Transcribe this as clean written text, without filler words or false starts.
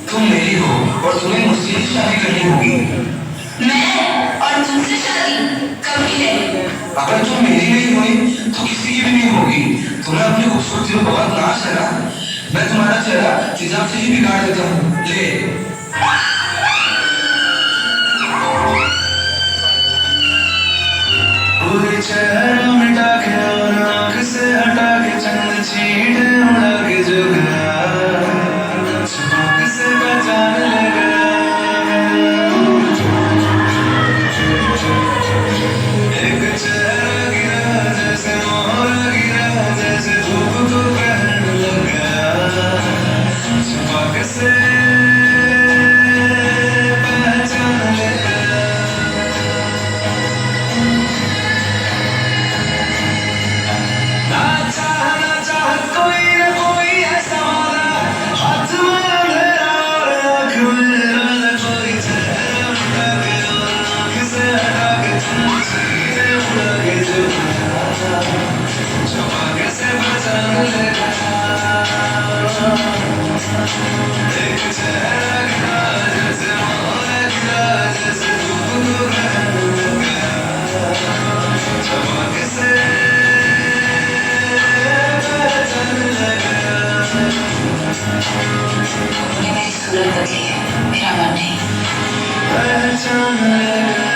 तुम मेरी हो और तुम्हें मुझसे शादी करनी होगी। मैं और तुमसे शादी कभी नहीं। अगर तुम मेरी नहीं हुई तो किसी की भी नहीं होगी। तुम्हें अपनी खूबसूरती पर बहुत नाश है ना। मैं तुम्हारा चेहरा तेजाब से ही बिगाड़ देता हूँ। ले पूरे चेहरा मिटा के और आँख से हटा के चंद छींट उड़ा के जो गया छुपा से पहचान लगा। एक चेहरा गिरा जैसे मोहर गिरा जैसे धूप को पहन लगा छुपा से पहचान लगा। ना चाह कोई ना कोई ऐसा वाला हाथ में अंधेरा और आँख में राजा कोई चेहरा मिटा के और आँख से हटा के तुम सीधे उड़ा के जो छुपा के से पहचान लेगा। एक चेहरा गिरा जैसे मोहर गिरा जैसे धूप को पहन लगा छुपा के से तुमने मेरी सूरत बदली है, मेरा मन नहीं। पहचान लगा।